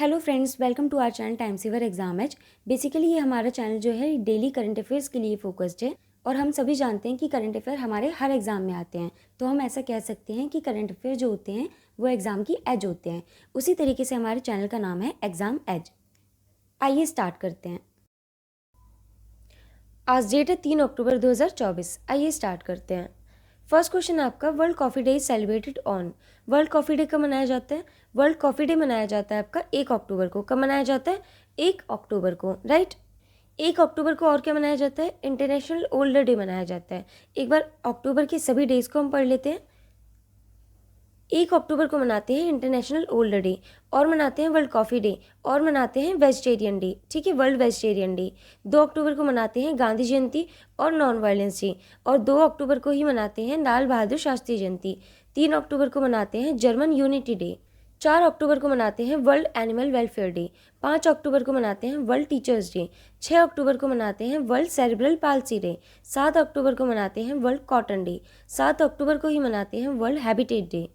Hello friends, welcome to our channel time saver exam edge. Basically ये हमारा channel जो है डेली करंट अफेयर्स के लिए फोकस्ड है और हम सभी जानते हैं कि करंट अफेयर हमारे हर एग्ज़ाम में आते हैं, तो हम ऐसा कह सकते हैं कि करंट अफेयर जो होते हैं वो एग्ज़ाम की एज होते हैं। उसी तरीके से हमारे चैनल का नाम है एग्ज़ाम एज। आइए स्टार्ट करते हैं। आज डेट है 3 अक्टूबर 2024। आइए स्टार्ट करते हैं। फर्स्ट क्वेश्चन आपका, world coffee day is celebrated on. World coffee day कब मनाया जाता है? वर्ल्ड कॉफ़ी डे मनाया जाता है आपका 1 अक्टूबर को। कब मनाया जाता है? 1 अक्टूबर को, राइट। 1 अक्टूबर को और क्या मनाया जाता है? इंटरनेशनल ओल्डर डे मनाया जाता है। एक बार अक्टूबर के सभी डेज को हम पढ़ लेते हैं। 1 अक्टूबर को मनाते हैं इंटरनेशनल ओल्डर डे, और मनाते हैं वर्ल्ड कॉफ़ी डे, और मनाते हैं वेजिटेरियन डे, ठीक है, वर्ल्ड वेजिटेरियन डे। 2 अक्टूबर को मनाते हैं गांधी जयंती और नॉन वायलेंस डे, और 2 अक्टूबर को ही मनाते हैं लाल बहादुर शास्त्री जयंती। 3 अक्टूबर को मनाते हैं जर्मन यूनिटी डे। 4 अक्टूबर को मनाते हैं वर्ल्ड एनिमल वेलफेयर डे। 5 अक्टूबर को मनाते हैं वर्ल्ड टीचर्स डे। 6 अक्टूबर को मनाते हैं वर्ल्ड सेरेब्रल पाल्सी डे। 7 अक्टूबर को मनाते हैं वर्ल्ड कॉटन डे। 7 अक्टूबर को ही मनाते हैं वर्ल्ड हैबिटेट डे।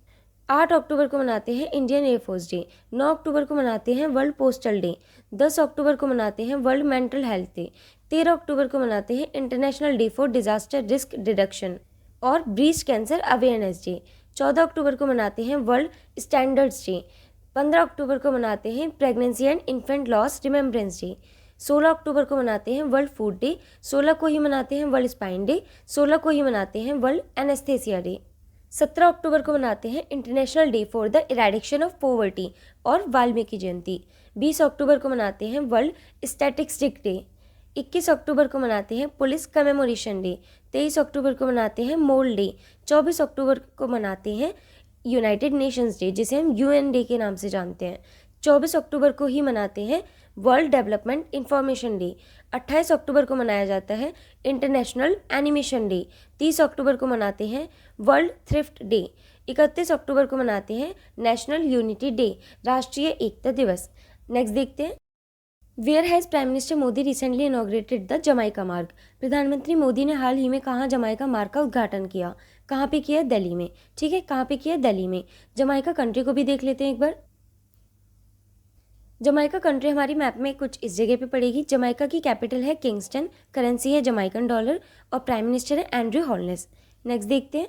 8 अक्टूबर को मनाते हैं इंडियन एयरफोर्स डे। 9 अक्टूबर को मनाते हैं वर्ल्ड पोस्टल डे। 10 अक्टूबर को मनाते हैं वर्ल्ड मेंटल हेल्थ डे। 13 अक्टूबर को मनाते हैं International Day for disaster risk reduction और ब्रेस्ट कैंसर अवेयरनेस डे। 14 अक्टूबर को मनाते हैं वर्ल्ड स्टैंडर्ड्स डे। 15 अक्टूबर को मनाते हैं pregnancy and infant loss remembrance day. 16 अक्टूबर को मनाते हैं वर्ल्ड फूड डे। 16 को ही मनाते हैं वर्ल्ड स्पाइन डे। 16 को ही मनाते हैं वर्ल्ड एनेस्थेसिया डे। 17 अक्टूबर को मनाते हैं International Day for the eradication of poverty और वाल्मीकि जयंती। 20 अक्टूबर को मनाते हैं वर्ल्ड स्टैटिस्टिक डे। 21 अक्टूबर को मनाते हैं पुलिस कमेमोरेशन डे। 23 अक्टूबर को मनाते हैं मोल डे। 24 अक्टूबर को मनाते हैं यूनाइटेड नेशंस डे, जिसे हम यूएन डे के नाम से जानते हैं। 24 अक्टूबर को ही मनाते हैं वर्ल्ड डेवलपमेंट इंफॉर्मेशन डे। 28 अक्टूबर को मनाया जाता है इंटरनेशनल एनिमेशन डे। 30 अक्टूबर को मनाते हैं वर्ल्ड थ्रिफ्ट डे। 31 अक्टूबर को मनाते हैं नेशनल यूनिटी डे, राष्ट्रीय एकता दिवस। नेक्स्ट देखते हैं। Where has prime minister Modi recently inaugurated the Jamaica Marg. प्रधानमंत्री मोदी ने हाल ही में कहाँ जमाइका मार्ग का उद्घाटन किया? कहाँ पे किया? दिल्ली में, ठीक है। कहाँ पे किया? दिल्ली में। जमाइका कंट्री को भी देख लेते हैं एक बार। जमाइका कंट्री हमारी मैप में कुछ इस जगह पे पड़ेगी। जमाइका की कैपिटल है किंगस्टन, करेंसी है जमाइकन डॉलर, और प्राइम मिनिस्टर है एंड्रयू हॉलनेस। नेक्स्ट देखते हैं।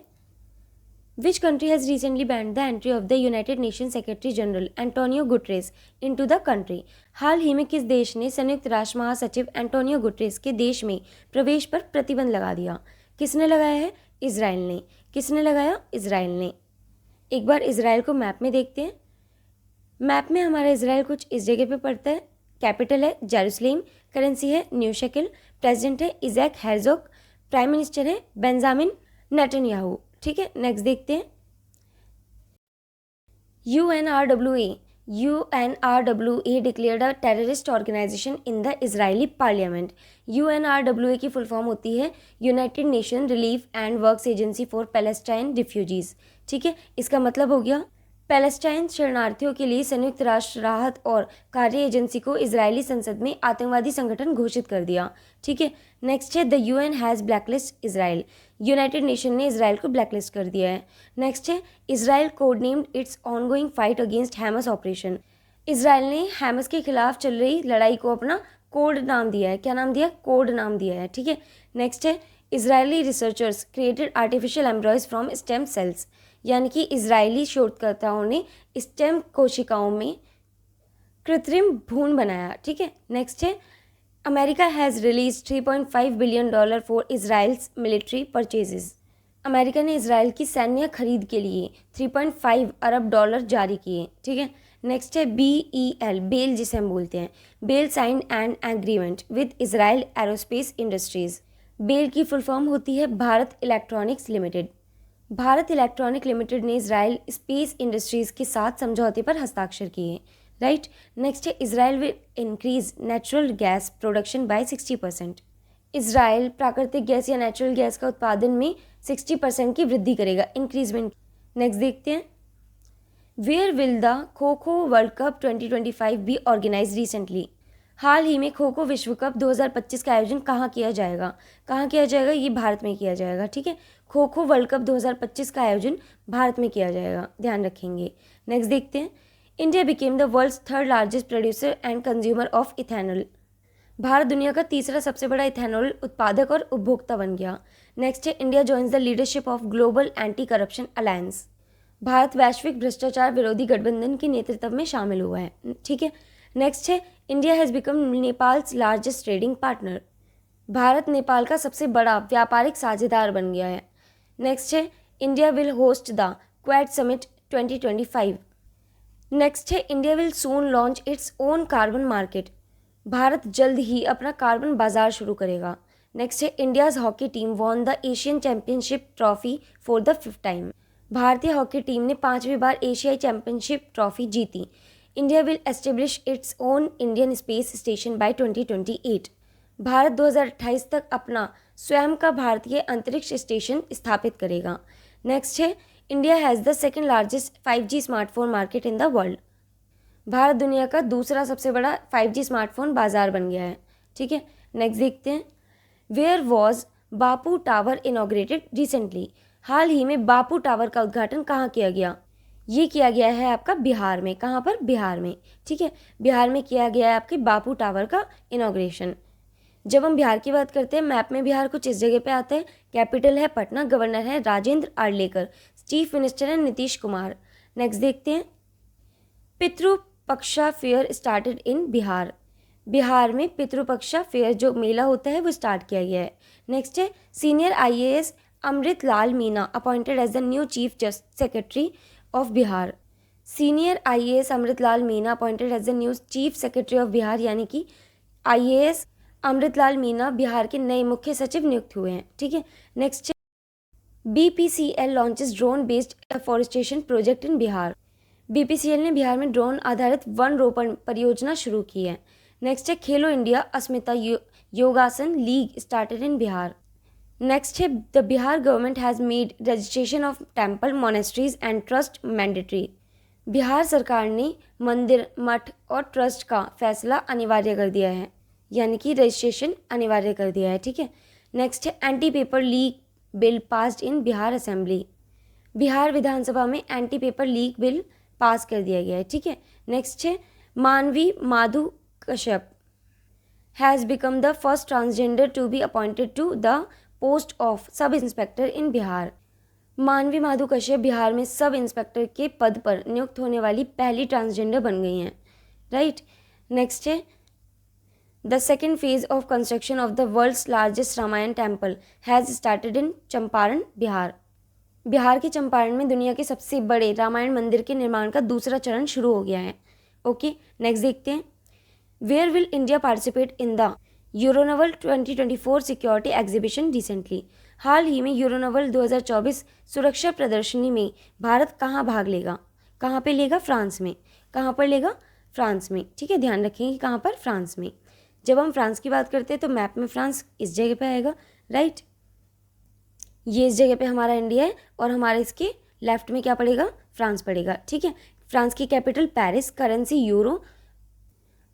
Which country has recently banned the entry of the United Nation Secretary General Antonio Guterres into the country. हाल ही में किस देश ने संयुक्त राष्ट्र महासचिव एंटोनियो गुटरेस के देश में प्रवेश पर प्रतिबंध लगा दिया? किसने लगाया है? इजराइल ने। किसने लगाया? इजराइल ने। एक बार इजराइल को मैप में देखते हैं। मैप में हमारा इजराइल कुछ इस जगह पे पड़ता है। कैपिटल है जेरूसलेम, करेंसी है न्यू शेकिल, प्रेसिडेंट है इजैक हेrzog, प्राइम मिनिस्टर है बेंजामिन नेतन्याहू, ठीक है। नेक्स्ट देखते हैं। UNRWA declared a terrorist organisation in the Israeli parliament. UNRWA की फुल फॉर्म होती है United Nation Relief and Works Agency for Palestine Refugees, ठीक है। इसका मतलब हो गया पैलेस्टाइन शरणार्थियों के लिए संयुक्त राष्ट्र राहत और कार्य एजेंसी को इजरायली संसद में आतंकवादी संगठन घोषित कर दिया, ठीक है। नेक्स्ट है the UN has blacklist Israel. United Nation ने इजराइल को ब्लैकलिस्ट कर दिया है। नेक्स्ट है Israel code named its ongoing fight against Hamas operation. Israel ने हैमस के खिलाफ चल रही लड़ाई को अपना कोड नाम दिया है। क्या नाम दिया? कोड नाम दिया है, ठीक है। नेक्स्ट है Israeli researchers created artificial embryos from stem cells, यानी कि इजरायली शोधकर्ताओं ने स्टेम कोशिकाओं में कृत्रिम भ्रूण बनाया, ठीक है। नेक्स्ट है America has release $3.5 billion for Israel's military purchases. America ने इजराइल की सैन्य खरीद के लिए $3.5 अरब जारी किए, ठीक है। नेक्स्ट है BEL, बेल जिसे हम बोलते हैं, BEL sign and agreement with Israel Aerospace Industries. BEL की फुल फॉर्म होती है Bharat Electronics Limited. Bharat Electronic Limited ने इजराइल स्पेस इंडस्ट्रीज के साथ समझौते पर हस्ताक्षर किए, राइट। नेक्स्ट है Israel will increase natural gas production by 60%। Israel प्राकृतिक गैस या नेचुरल गैस का उत्पादन में 60% की वृद्धि करेगा, इंक्रीजमेंट। नेक्स्ट देखते हैं। Where will the kho kho world cup 2025 be organize recently. हाल ही में खो खो विश्व कप 2025 का आयोजन कहाँ किया जाएगा? कहाँ किया जाएगा? ये भारत में किया जाएगा, ठीक है। खो खो वर्ल्ड कप 2025 का आयोजन भारत में किया जाएगा, ध्यान रखेंगे। नेक्स्ट देखते हैं। India became the world's third largest producer and consumer of ethanol. Bharat दुनिया का तीसरा सबसे बड़ा इथेनॉल उत्पादक और उपभोक्ता बन गया। नेक्स्ट है India joins the leadership of global anti corruption alliance. Bharat वैश्विक भ्रष्टाचार विरोधी गठबंधन के नेतृत्व में शामिल हुआ है। ठीक है। नेक्स्ट है India has become Nepals largest trading partner. Bharat Nepal का सबसे बड़ा व्यापारिक साझेदार बन गया है। नेक्स्ट है India will host the quad summit 2025। Next है India will soon launch its own carbon market. Bharat जल्द ही अपना कार्बन बाजार शुरू करेगा। नेक्स्ट है India's hockey team won the Asian championship trophy for the 5th time. भारतीय हॉकी टीम ने 5वीं बार एशियाई चैंपियनशिप ट्रॉफी जीती। India will establish its own Indian space station by 2028। Bharat 2028 तक अपना स्वयं का भारतीय अंतरिक्ष स्टेशन स्थापित करेगा। नेक्स्ट है India has the second largest 5G smartphone market in the world. Bharat दुनिया का दूसरा सबसे बड़ा 5G स्मार्टफोन बाजार बन गया है। ठीक है। नेक्स्ट देखते हैं where was Bapu tower inaugurated recently. हाल ही में बापू टावर का उद्घाटन कहाँ किया गया? ये किया गया है आपका बिहार में। कहाँ पर? बिहार में। ठीक है। बिहार में किया गया है आपके बापू टावर का इनॉग्रेशन। जब हम बिहार की बात करते हैं मैप में बिहार कुछ इस जगह पे आता है। कैपिटल है पटना, गवर्नर है राजेंद्र आर्लेकर, चीफ मिनिस्टर है नीतीश कुमार। नेक्स्ट देखते हैं Pitrupaksha fair started in Bihar. Bihar में पितृपक्षा फेयर जो मेला होता है वो स्टार्ट किया गया है। नेक्स्ट है senior IAS Amrit Lal Meena appointed as the new chief secretary of Bihar. Senior IAS Amrit Lal Meena appointed as the new chief secretary of Bihar, यानी कि IAS अमृतलाल मीना बिहार के नए मुख्य सचिव नियुक्त हुए हैं। ठीक है। Next BPCL launches drone based afforestation project in Bihar. BPCL ने बिहार में ड्रोन आधारित वन रोपण परियोजना शुरू की है। नेक्स्ट है खेलो India Asmita yogasana league started in Bihar. Next है the Bihar government has made registration of temple monasteries and trust mandatory. Bihar सरकार ने मंदिर, मठ और ट्रस्ट का फैसला अनिवार्य कर दिया है, यानी कि रजिस्ट्रेशन अनिवार्य कर दिया है। ठीक है। नेक्स्ट है anti paper leak bill passed in Bihar assembly. Bihar विधानसभा में anti paper leak bill pass कर दिया गया है। ठीक है। नेक्स्ट है Manvi Madhu Kashyap has become the first transgender to be appointed to the post of sub inspector in Bihar. Manvi Madhu Kashyap Bihar में सब इंस्पेक्टर के पद पर नियुक्त होने वाली पहली ट्रांसजेंडर बन गई हैं। राइट। नेक्स्ट है The second phase of construction of the world's largest Ramayan temple has started in Champaran, Bihar. Bihar के चंपारण में दुनिया के सबसे बड़े रामायण मंदिर के निर्माण का दूसरा चरण शुरू हो गया है। ओके। नेक्स्ट देखते हैं where will India participate in the Euronaval 2024 security exhibition recently. हाल ही में यूरोनवल 2024 सुरक्षा प्रदर्शनी में भारत कहाँ भाग लेगा? कहाँ पे लेगा? फ्रांस में। कहाँ पर लेगा? फ्रांस में। ठीक है। ध्यान रखेंगे कहाँ पर? फ्रांस में। जब हम फ्रांस की बात करते हैं तो मैप में फ्रांस इस जगह पे आएगा। राइट। ये इस जगह पे हमारा इंडिया है और हमारे इसके लेफ्ट में क्या पड़ेगा? फ्रांस पड़ेगा। ठीक है। फ्रांस की कैपिटल पेरिस, करेंसी यूरो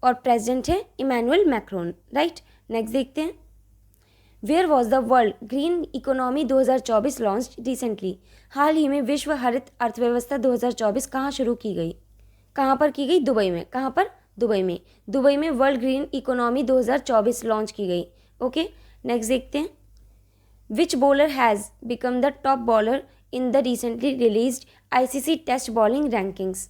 और प्रेसिडेंट है इमैनुअल मैक्रोन। राइट। नेक्स्ट देखते हैं where was the world green economy 2024 launch recently. हाल ही में विश्व हरित अर्थव्यवस्था 2024 कहाँ शुरू की गई? कहाँ पर की गई? दुबई में। कहाँ पर? दुबई में। दुबई में वर्ल्ड ग्रीन इकोनॉमी 2024 लॉन्च की गई। ओके। नेक्स्ट देखते हैं which bowler has become the top bowler in the recently released ICC test bowling rankings.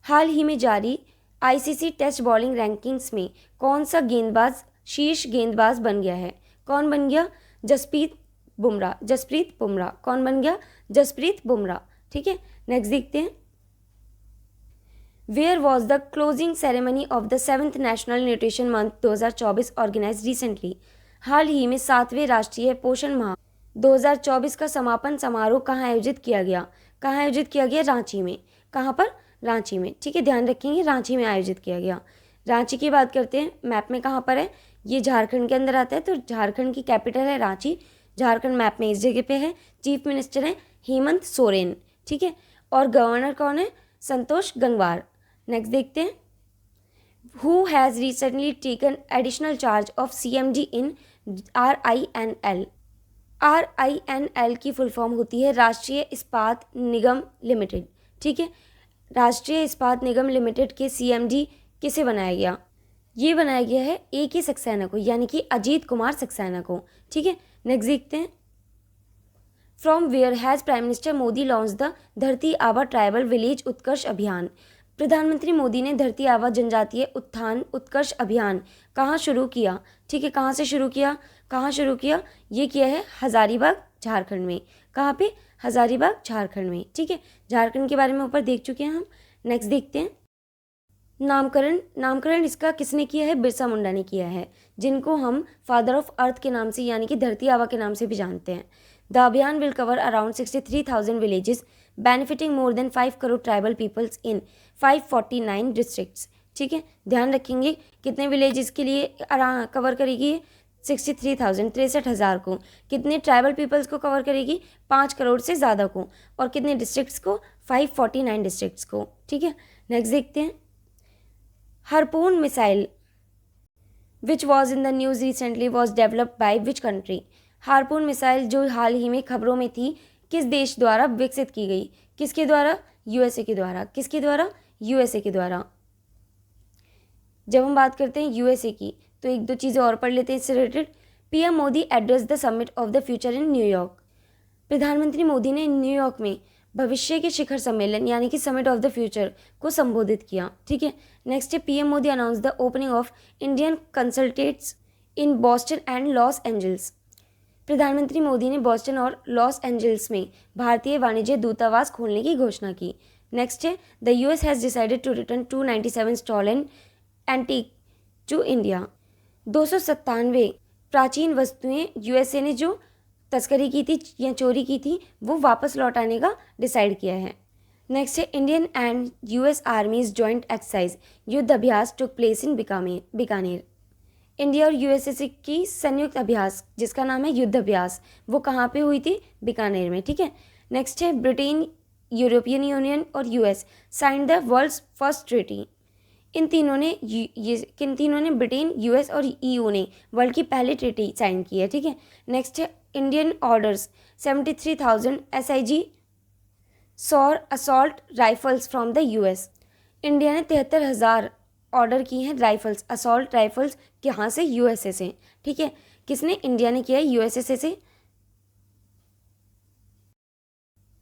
हाल ही में जारी ICC टेस्ट बॉलिंग रैंकिंग्स में कौन सा गेंदबाज शीर्ष गेंदबाज बन गया है? कौन बन गया? जसप्रीत बुमराह। कौन बन गया? जसप्रीत बुमराह। ठीक है। नेक्स्ट देखते हैं where was the closing ceremony of the 7th national nutrition month 2024 organize recently. हाल ही में 7वें राष्ट्रीय पोषण माह 2024 का समापन समारोह कहाँ आयोजित किया गया? कहाँ आयोजित किया गया? रांची में। कहाँ पर? रांची में। ठीक है। ध्यान रखेंगे रांची में आयोजित किया गया। रांची की बात करते हैं मैप में कहाँ पर है? ये झारखंड के अंदर आता है, तो झारखंड की कैपिटल है रांची। झारखंड मैप में इस जगह पे है। चीफ मिनिस्टर है हेमंत सोरेन। ठीक है। और गवर्नर कौन है? संतोष गंगवार। नेक्स्ट देखते हैं who has recently taken additional charge of CMD in RINL। RINL की फुल फॉर्म होती है राष्ट्रीय इस्पात निगम लिमिटेड। ठीक है। राष्ट्रीय इस्पात निगम लिमिटेड के सीएमडी किसे बनाया गया? ये बनाया गया है AK सक्सेना को, यानी कि अजीत कुमार सक्सेना को। ठीक है, नेक्स्ट देखते हैं। From where has prime minister Modi launch the Dharti Aaba tribal village उत्कर्ष अभियान? प्रधानमंत्री मोदी ने धरती आबा जनजातीय उत्थान उत्कर्ष अभियान कहाँ शुरू किया? ठीक है, कहाँ से शुरू किया, कहाँ शुरू किया? ये किया है हज़ारीबाग झारखंड में। कहाँ पे? हज़ारीबाग झारखंड में। ठीक है, झारखंड के बारे में ऊपर देख चुके हैं हम। नेक्स्ट देखते हैं। नामकरण इसका किसने किया है? बिरसा मुंडा ने किया है, जिनको हम फादर ऑफ अर्थ के नाम से यानी कि धरती आबा के नाम से भी जानते हैं। The Abhiyan will cover around 63,000 villages benefiting more than 5 crore tribal peoples in 549 districts. ठीक है, ध्यान रखेंगे कितने विलेजेस के लिए कवर करेगी? 63,000, 63,000 को। कितने ट्राइबल पीपल्स को कवर करेगी? 5 करोड़ से ज़्यादा को। और कितने डिस्ट्रिक्ट्स को? 549 डिस्ट्रिक्ट्स को। ठीक है, नेक्स्ट देखते हैं। Harpoon missile which was in the news recently was developed by which country? Harpoon missile जो हाल ही में खबरों में थी, किस देश द्वारा विकसित की गई? किसके द्वारा? यूएसए के द्वारा। किसके द्वारा? यूएसए के द्वारा। जब हम बात करते हैं यूएसए की, तो एक दो चीज़ें और पढ़ लेते हैं इससे related. PM Modi address the summit of the future in New York? प्रधानमंत्री मोदी ने न्यूयॉर्क में भविष्य के शिखर सम्मेलन यानी कि समिट ऑफ द फ्यूचर को संबोधित किया। ठीक है, नेक्स्ट है। PM Modi announce the opening of Indian consulates in Boston and Los Angeles? प्रधानमंत्री मोदी ने बॉस्टन और लॉस एंजल्स में भारतीय वाणिज्य दूतावास खोलने की घोषणा की। नेक्स्ट है। The US has decided to return 297 stolen antique to India? 297 प्राचीन वस्तुएं यूएसए ने जो तस्करी की थी या चोरी की थी, वो वापस लौटाने का डिसाइड किया है। नेक्स्ट है। Indian and US आर्मीज joint exercise युद्ध अभ्यास took place in Bikaner? India और यूएसए की संयुक्त अभ्यास जिसका नाम है युद्ध अभ्यास, वो कहाँ पे हुई थी? बीकानेर में। ठीक है, नेक्स्ट है। ब्रिटेन, यूरोपियन यूनियन और US signed the world's first treaty? किन तीनों ने ब्रिटेन, यूएस और ईयू ने वर्ल्ड की पहली ट्रीटी साइन की है। ठीक है, नेक्स्ट है। इंडियन ऑर्डर्स 73,000 SIG सौर assault rifles from the US? India ने 73,000 ऑर्डर की हैं राइफल्स, असॉल्ट राइफल्स, कहाँ से? यूएसए से। ठीक है, किसने? इंडिया ने किया है यूएसए से।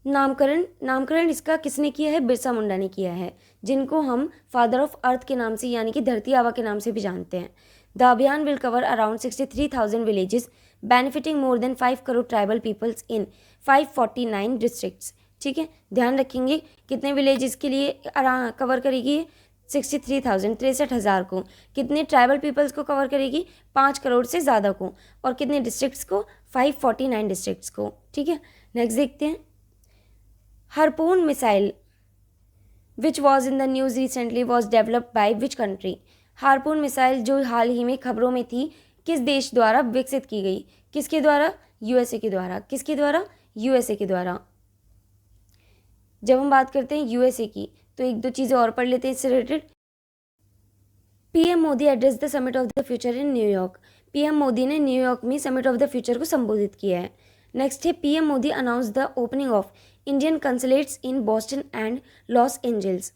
नामकरण इसका किसने किया है? बिरसा मुंडा ने किया है, जिनको हम फादर ऑफ अर्थ के नाम से यानी कि धरती आबा के नाम से भी जानते हैं। The Abhiyan will cover around 63,000 villages benefiting more than 5 crore tribal peoples in 549 districts. ठीक है, ध्यान रखेंगे कितने विलेजेस के लिए कवर करेगी? 63,000, 63,000 को। कितने ट्राइबल पीपल्स को कवर करेगी? 5 करोड़ से ज़्यादा को। और कितने डिस्ट्रिक्ट्स को? 549 डिस्ट्रिक्ट्स को। ठीक है, नेक्स्ट देखते हैं। Harpoon missile which was in the news recently was developed by which country? Harpoon missile जो हाल ही में खबरों में थी, किस देश द्वारा विकसित की गई? किसके द्वारा? यूएसए के द्वारा। किसके द्वारा? यूएसए के द्वारा। जब हम बात करते हैं यूएसए की, तो एक दो चीज़ें और पढ़ लेते हैं इससे related. PM Modi address the summit of the future in New York? PM Modi ने न्यूयॉर्क में समिट ऑफ द फ्यूचर को संबोधित किया है। नेक्स्ट है। PM Modi announce the opening of Indian consulates in Boston and Los Angeles?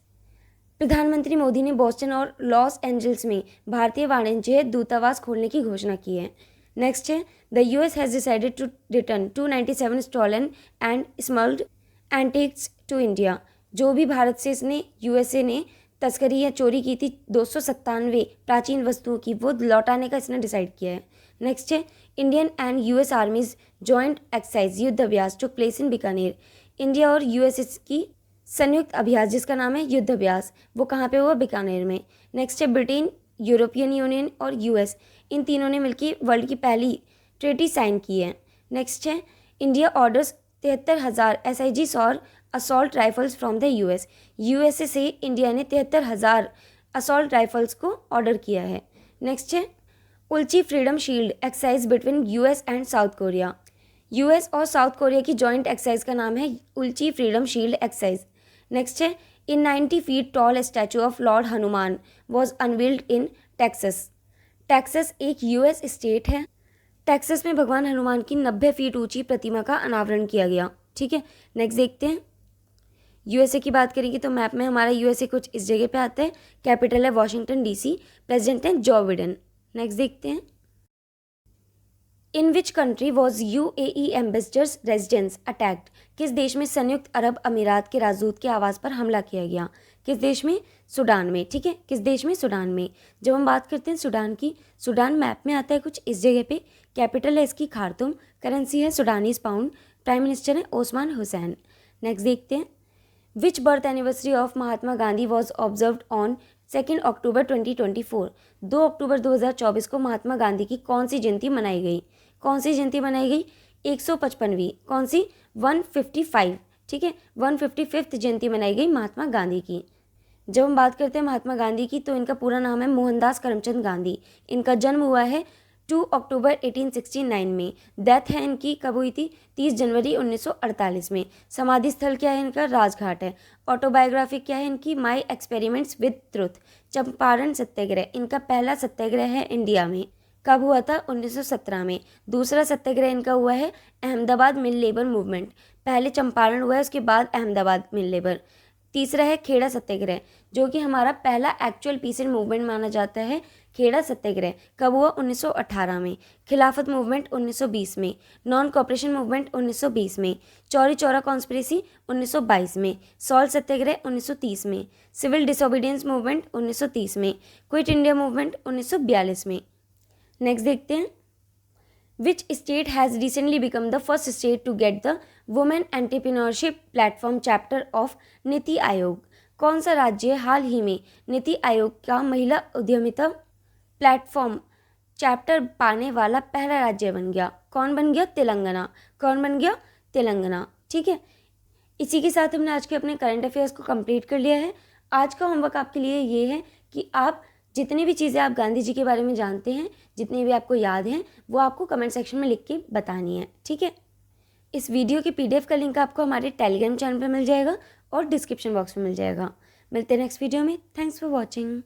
प्रधानमंत्री मोदी ने बॉस्टन और लॉस एंजल्स में भारतीय वाणिज्य दूतावास खोलने की घोषणा की है। नेक्स्ट है। The US has decided to return 297 stolen and smuggled antiques to India? जो भी भारत से इसने यूएसए ने तस्करी या चोरी की थी 297 प्राचीन वस्तुओं की, वो लौटाने का इसने डिसाइड किया है। नेक्स्ट है। Indian and US आर्मीज joint exercise युद्ध अभ्यास took place in Bikaner? India और यूएसए की संयुक्त अभ्यास जिसका नाम है युद्ध अभ्यास, वो कहाँ पे हुआ? बीकानेर में। नेक्स्ट है। ब्रिटेन, यूरोपियन यूनियन और यूएस, इन तीनों ने मिलकर वर्ल्ड की पहली ट्रीटी साइन की है। नेक्स्ट है। इंडिया ऑर्डर्स 73,000 SIG सौर assault rifles from the US? USA से इंडिया ने 73,000 असॉल्ट राइफल्स को ऑर्डर किया है। नेक्स्ट है। Ulchi Freedom Shield exercise between US and South Korea? US और साउथ कोरिया की जॉइंट एक्सरसाइज का नाम है Ulchi Freedom Shield exercise. Next है। In 90 feet tall statue of lord Hanuman was unveiled in Texas? Texas एक US state है। Texas में भगवान हनुमान की 90 फीट ऊंची प्रतिमा का अनावरण किया गया। ठीक है, नेक्स्ट देखते हैं। यूएसए की बात करेंगे तो मैप में हमारा यूएसए कुछ इस जगह पे आता है, कैपिटल है वॉशिंगटन डीसी, प्रेसिडेंट है जो बिडेन। नेक्स्ट देखते हैं, in which country was UAE ambassador's residence attacked? किस देश में संयुक्त अरब अमीरात के राजदूत के आवास पर हमला किया गया? किस देश में? सूडान में। ठीक है, किस देश में? सूडान में। जब हम बात करते हैं सूडान की, सूडान मैप में आता है कुछ इस जगह पे, कैपिटल है इसकी खार्तूम, करेंसी है सूडानीज पाउंड, प्राइम मिनिस्टर है ओस्मान हुसैन। नेक्स्ट देखते हैं, which birth anniversary of Mahatma Gandhi was observed on 2 अक्टूबर 2024? 2 अक्टूबर 2024 को महात्मा गांधी की कौन सी जयंती मनाई गई? कौन सी जयंती मनाई गई? 155वीं। कौन सी? 155। ठीक है, 155th जयंती मनाई गई महात्मा गांधी की। जब हम बात करते हैं महात्मा गांधी की तो इनका पूरा नाम है मोहनदास करमचंद गांधी। इनका जन्म हुआ है 2 अक्टूबर 1869 में। डेथ है इनकी कब हुई थी? 30 जनवरी 1948 में। समाधि स्थल क्या है इनका? राजघाट है। ऑटोबायोग्राफी क्या है इनकी? My experiments with truth. Champaran Satyagraha इनका पहला सत्याग्रह है इंडिया में। कब हुआ था? 1917 में। दूसरा सत्याग्रह इनका हुआ है अहमदाबाद मिल लेबर मूवमेंट। पहले चंपारण हुआ है, उसके बाद अहमदाबाद मिल लेबर। तीसरा है खेड़ा सत्याग्रह, जो कि हमारा पहला एक्चुअल पीस एंड मूवमेंट माना जाता है। खेड़ा सत्याग्रह कब हुआ? 1918 में। खिलाफत मूवमेंट 1920 में। नॉन कॉपरेशन मूवमेंट 1920 में। चौरी चौरा कॉन्स्पिरेसी 1922 में। सॉल्ट सत्याग्रह 1930 में। सिविल डिसोबीडियंस मूवमेंट 1930 में। क्विट इंडिया मूवमेंट 1942 में। नेक्स्ट देखते हैं, which state has recently become the first state to get the women entrepreneurship platform chapter of NITI Aayog? कौन सा राज्य हाल ही में नीति आयोग का महिला उद्यमिता प्लेटफॉर्म चैप्टर पाने वाला पहला राज्य बन गया? कौन बन गया? तेलंगाना। कौन बन गया? तेलंगाना। ठीक है, इसी के साथ हमने आज के अपने करंट अफेयर्स को कंप्लीट कर लिया है। आज का होमवर्क आपके लिए ये है कि आप जितनी भी चीज़ें आप गांधी जी के बारे में जानते हैं, जितनी भी आपको याद हैं, वो आपको कमेंट सेक्शन में लिख के बतानी है। ठीक है, इस वीडियो के PDF का लिंक आपको हमारे टेलीग्राम चैनल पर मिल जाएगा और डिस्क्रिप्शन बॉक्स में मिल जाएगा। मिलते हैं नेक्स्ट वीडियो में। Thanks for watching.